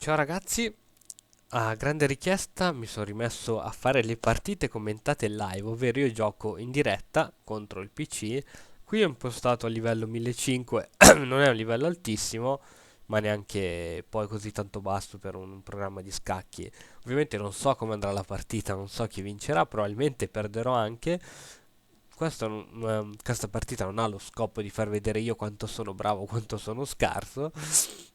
Ciao ragazzi, a grande richiesta mi sono rimesso a fare le partite commentate live, ovvero io gioco in diretta contro il PC. Qui ho impostato a livello 1500, non è un livello altissimo, ma neanche poi così tanto basso per un programma di scacchi. Ovviamente non so come andrà la partita, non so chi vincerà, probabilmente perderò anche. Questa partita non ha lo scopo di far vedere io quanto sono bravo, quanto sono scarso,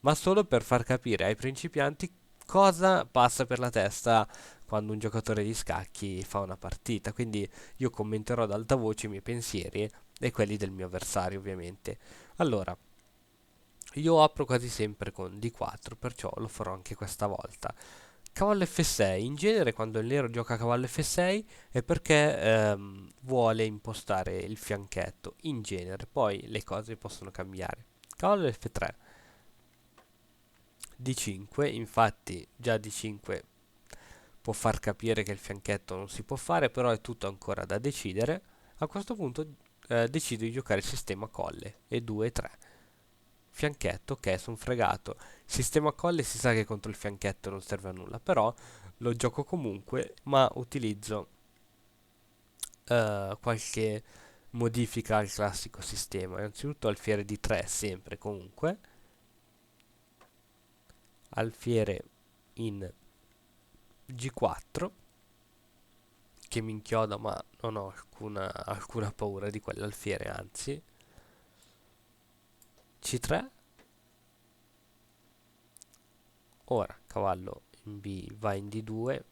ma solo per far capire ai principianti cosa passa per la testa quando un giocatore di scacchi fa una partita. Quindi io commenterò ad alta voce i miei pensieri e quelli del mio avversario, ovviamente. Allora, io apro quasi sempre con D4, perciò lo farò anche questa volta. Cavallo F6, in genere quando il nero gioca cavallo F6 è perché vuole impostare il fianchetto, in genere, poi le cose possono cambiare. Cavallo F3, D5, infatti già D5 può far capire che il fianchetto non si può fare, però è tutto ancora da decidere. A questo punto decido di giocare il sistema colle, e 2 e 3. Fianchetto, ok, sono fregato. Il sistema colle si sa che contro il fianchetto non serve a nulla, però lo gioco comunque, ma utilizzo qualche modifica al classico sistema. Innanzitutto alfiere di 3 sempre comunque, alfiere in G4 che mi inchioda, ma non ho alcuna paura di quell'alfiere, anzi. C3, ora cavallo in B va in D2,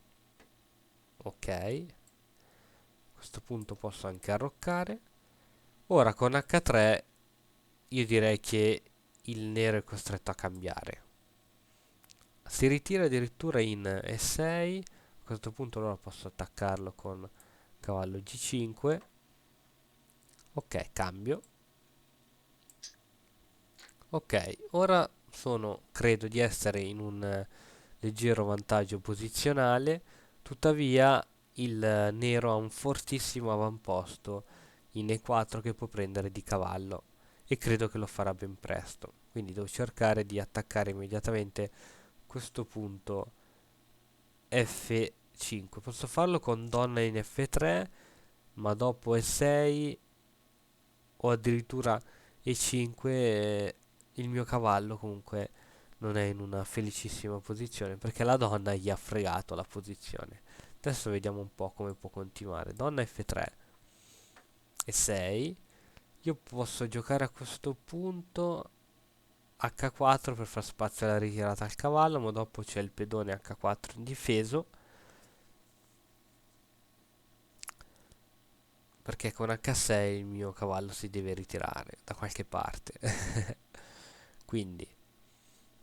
ok. A questo punto posso anche arroccare. Ora con H3 io direi che il nero è costretto a cambiare. Si ritira addirittura in E6. A questo punto allora posso attaccarlo con cavallo G5. Ok, cambio. Ok, ora credo di essere in un leggero vantaggio posizionale, tuttavia il nero ha un fortissimo avamposto in E4 che può prendere di cavallo e credo che lo farà ben presto. Quindi devo cercare di attaccare immediatamente questo punto F5. Posso farlo con donna in F3, ma dopo E6 o addirittura E5 il mio cavallo comunque non è in una felicissima posizione perché la donna gli ha fregato la posizione. Adesso vediamo un po' come può continuare. Donna F3 e 6. Io posso giocare a questo punto H4 per far spazio alla ritirata al cavallo, ma dopo c'è il pedone H4 indifeso perché con H6 il mio cavallo si deve ritirare da qualche parte. Quindi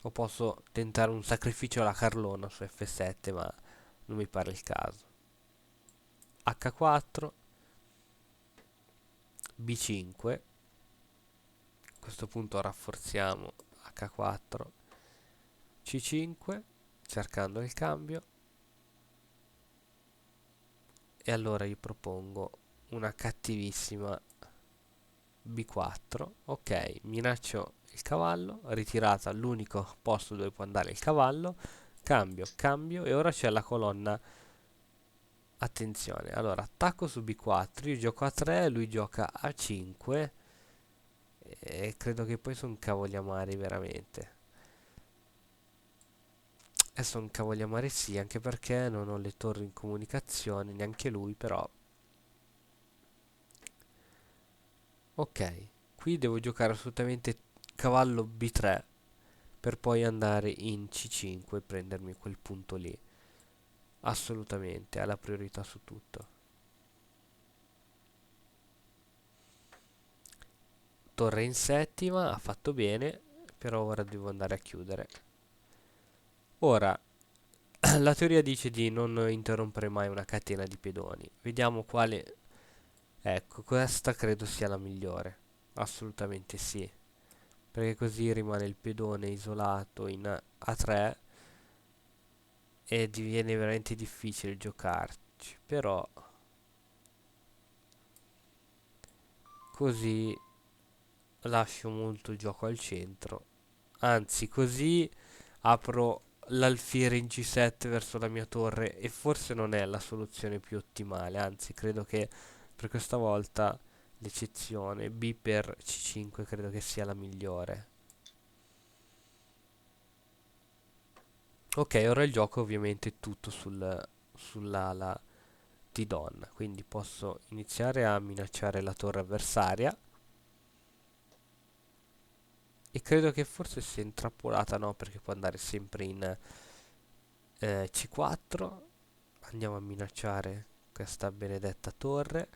o posso tentare un sacrificio alla Carlona su F7, ma non mi pare il caso. H4, B5. A questo punto rafforziamo H4, C5, cercando il cambio. E allora gli propongo una cattivissima B4. Ok, minaccio il cavallo, ritirata l'unico posto dove può andare il cavallo. Cambio, cambio e ora c'è la colonna. Attenzione, allora attacco su B4, io gioco a 3, lui gioca a 5 e credo che poi sono cavoli amari veramente. E sono cavoli amari sì, anche perché non ho le torri in comunicazione, neanche lui però. Ok, qui devo giocare assolutamente cavallo B3 per poi andare in C5 e prendermi quel punto lì. Assolutamente, ha la priorità su tutto. Torre in settima, ha fatto bene, però ora devo andare a chiudere. Ora, la teoria dice di non interrompere mai una catena di pedoni. Vediamo quale. Ecco, questa credo sia la migliore. Assolutamente sì. Perché così rimane il pedone isolato in A3 e diviene veramente difficile giocarci. Però così lascio molto gioco al centro. Anzi, così apro l'alfiere in G7 verso la mia torre e forse non è la soluzione più ottimale, anzi credo che per questa volta l'eccezione B per C5 credo che sia la migliore. Ok, ora il gioco ovviamente è tutto sull'ala di donna, quindi posso iniziare a minacciare la torre avversaria e credo che forse sia intrappolata, no, perché può andare sempre in C4. Andiamo a minacciare questa benedetta torre.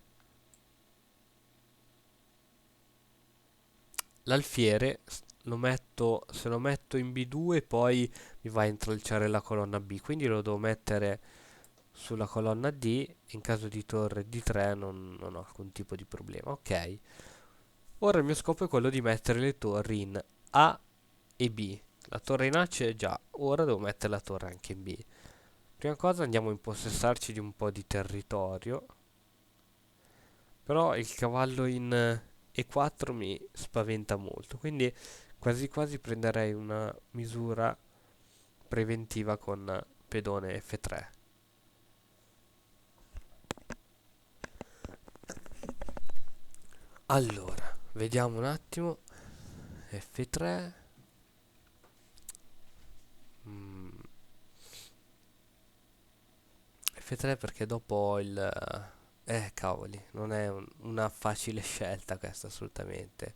L'alfiere lo metto, se lo metto in B2 poi mi va a intralciare la colonna B, quindi lo devo mettere sulla colonna D. In caso di torre D3 non ho alcun tipo di problema. Ok, ora il mio scopo è quello di mettere le torri in A e B. La torre in A c'è già, ora devo mettere la torre anche in B. Prima cosa andiamo a impossessarci di un po' di territorio, però il cavallo in E4 mi spaventa molto, quindi quasi quasi prenderei una misura preventiva con pedone F3. Allora, vediamo un attimo. F3. mm, F3 perché dopo il... cavoli, non è una facile scelta questa assolutamente.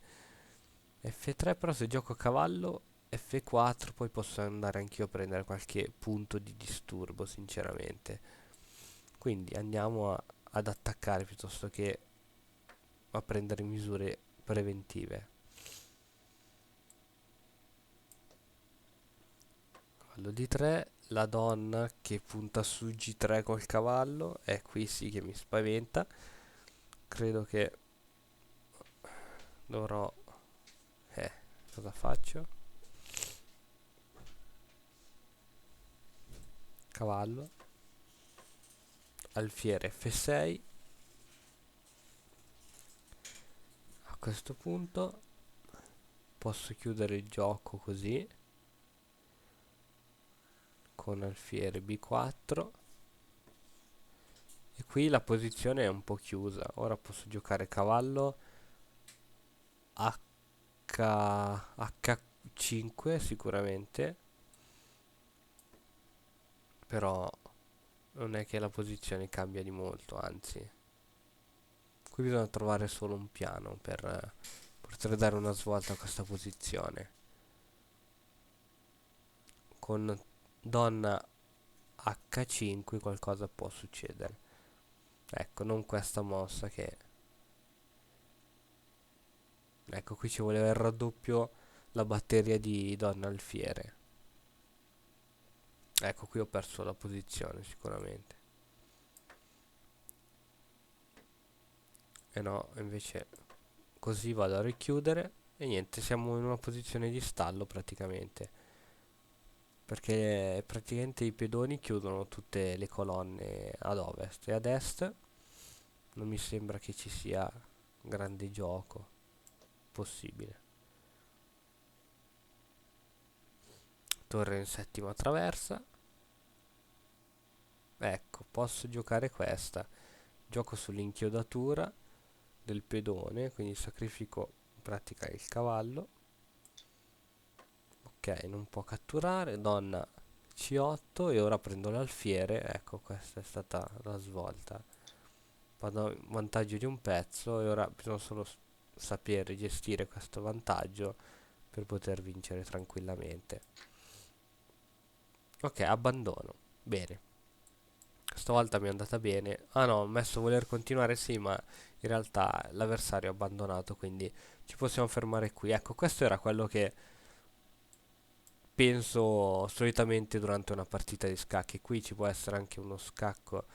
F3 però se gioco a cavallo, F4 poi posso andare anch'io a prendere qualche punto di disturbo sinceramente. Quindi andiamo ad attaccare piuttosto che a prendere misure preventive. Cavallo di 3, la donna che punta su G3 col cavallo, è qui sì che mi spaventa. Credo che dovrò... Eh, cosa faccio? Cavallo, alfiere F6. A questo punto posso chiudere il gioco così, con alfiere B4. E qui la posizione è un po' chiusa. Ora posso giocare cavallo H5 sicuramente, però non è che la posizione cambia di molto, anzi. Qui bisogna trovare solo un piano per poter dare una svolta a questa posizione. Con donna H5 qualcosa può succedere. Ecco, non questa mossa che... Ecco, qui ci voleva il raddoppio la batteria di donna alfiere. Ecco, qui ho perso la posizione sicuramente. E no, invece così vado a richiudere e niente, siamo in una posizione di stallo praticamente. Perché praticamente i pedoni chiudono tutte le colonne ad ovest e ad est. Non mi sembra che ci sia grande gioco possibile. Torre in settima traversa. Ecco, posso giocare questa. Gioco sull'inchiodatura del pedone, quindi sacrifico in pratica il cavallo. Ok, non può catturare, donna C8 e ora prendo l'alfiere. Ecco, questa è stata la svolta. Vado a vantaggio di un pezzo e ora bisogna solo sapere gestire questo vantaggio per poter vincere tranquillamente. Ok, abbandono. Bene. Stavolta mi è andata bene. Ah no, ho messo voler continuare, sì, ma in realtà l'avversario ha abbandonato, quindi ci possiamo fermare qui. Ecco, questo era quello che penso solitamente durante una partita di scacchi. Qui ci può essere anche uno scacco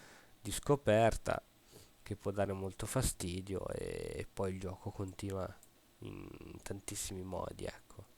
di scoperta che può dare molto fastidio e poi il gioco continua in tantissimi modi, ecco.